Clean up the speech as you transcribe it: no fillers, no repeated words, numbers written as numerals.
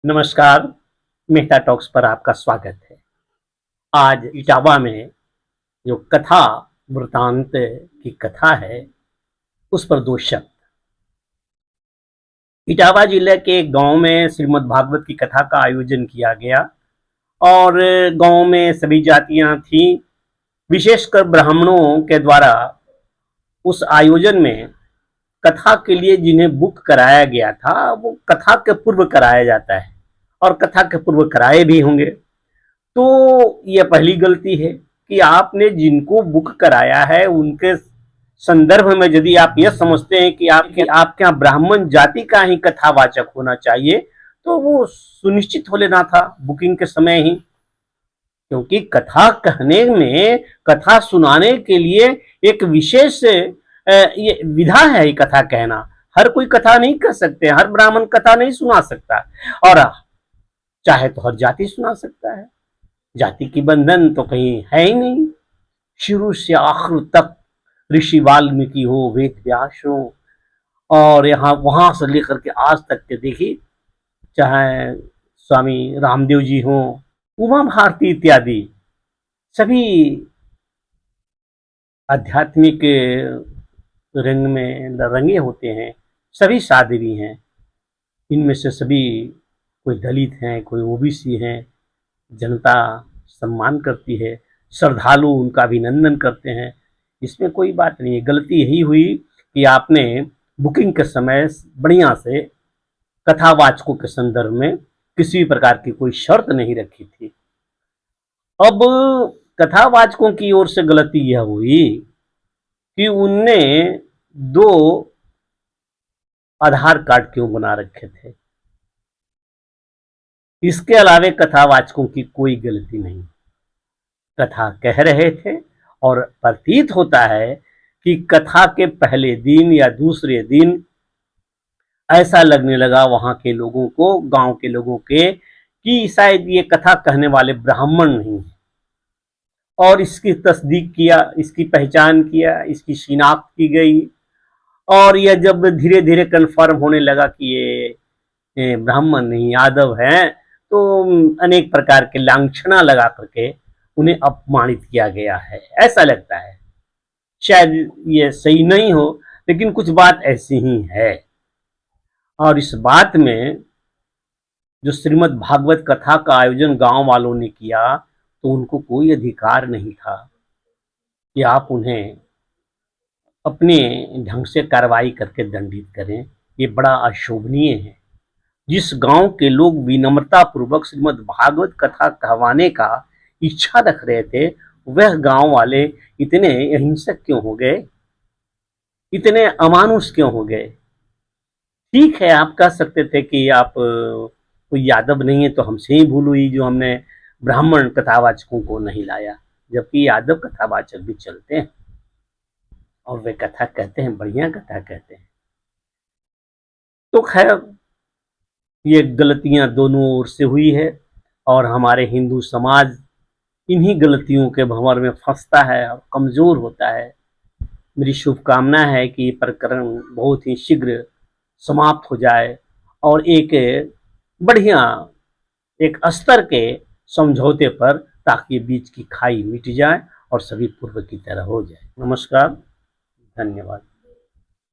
नमस्कार, मेहता टॉक्स पर आपका स्वागत है। आज इटावा में जो कथा वृतांत की कथा है, उस पर दो शब्द। इटावा जिले के एक गांव में श्रीमद् भागवत की कथा का आयोजन किया गया और गांव में सभी जातियां थीं। विशेषकर ब्राह्मणों के द्वारा उस आयोजन में कथा के लिए जिन्हें बुक कराया गया था, वो कथा के पूर्व कराया जाता है और कथा के पूर्व कराए भी होंगे। तो यह पहली गलती है कि आपने जिनको बुक कराया है उनके संदर्भ में यदि आप यह समझते हैं कि आपके यहाँ ब्राह्मण जाति का ही कथावाचक होना चाहिए, तो वो सुनिश्चित हो लेना था बुकिंग के समय ही। क्योंकि कथा कहने में, कथा सुनाने के लिए एक विशेष ये विधा है। ये कथा कहना, हर कोई कथा नहीं कह सकते, हर ब्राह्मण कथा नहीं सुना सकता, और चाहे तो हर जाति सुना सकता है। जाति की बंधन तो कहीं है ही नहीं। शुरू से आखिर तक ऋषि वाल्मीकि हो, वेद व्यास हो, और यहाँ वहां से लेकर के आज तक के देखिए, चाहे स्वामी रामदेव जी हो, उमा भारती इत्यादि सभी आध्यात्मिक रंग में रंगे होते हैं, सभी साध्वी हैं। इनमें से सभी, कोई दलित हैं, कोई ओबीसी हैं, जनता सम्मान करती है, श्रद्धालु उनका अभिनंदन करते हैं। इसमें कोई बात नहीं है। गलती यही हुई कि आपने बुकिंग के समय बढ़िया से कथावाचकों के संदर्भ में किसी भी प्रकार की कोई शर्त नहीं रखी थी। अब कथावाचकों की ओर से गलती यह हुई कि उनने 2 आधार कार्ड क्यों बना रखे थे। इसके अलावे कथावाचकों की कोई गलती नहीं, कथा कह रहे थे और प्रतीत होता है कि कथा के पहले दिन या दूसरे दिन ऐसा लगने लगा वहां के लोगों को, गांव के लोगों के, कि शायद ये कथा कहने वाले ब्राह्मण नहीं है। और इसकी तस्दीक किया, इसकी पहचान किया, इसकी शिनाख्त की गई, और यह जब धीरे धीरे कन्फर्म होने लगा कि ये ब्राह्मण नहीं यादव हैं, तो अनेक प्रकार के लांछना लगा करके उन्हें अपमानित किया गया है, ऐसा लगता है। शायद ये सही नहीं हो, लेकिन कुछ बात ऐसी ही है। और इस बात में जो श्रीमद् भागवत कथा का आयोजन गांव वालों ने किया, तो उनको कोई अधिकार नहीं था कि आप उन्हें अपने ढंग से कार्रवाई करके दंडित करें। ये बड़ा अशोभनीय है। जिस गांव के लोग विनम्रता पूर्वक श्रीमद् भागवत कथा कहवाने का इच्छा रख रहे थे, वह गांव वाले इतने अहिंसक क्यों हो गए, इतने अमानुष क्यों हो गए। ठीक है, आप कह सकते थे कि आप कोई यादव नहीं है तो हमसे ही भूल हुई जो हमने ब्राह्मण कथावाचकों को नहीं लाया, जबकि यादव कथावाचक भी चलते हैं और वे कथा कहते हैं, बढ़िया कथा कहते हैं। तो खैर, ये गलतियां दोनों ओर से हुई है और हमारे हिंदू समाज इन्हीं गलतियों के भंवर में फंसता है और कमजोर होता है। मेरी शुभकामना है कि ये प्रकरण बहुत ही शीघ्र समाप्त हो जाए और एक बढ़िया, एक स्तर के समझौते पर, ताकि बीच की खाई मिट जाए और सभी पूर्व की तरह हो जाए। नमस्कार, धन्यवाद।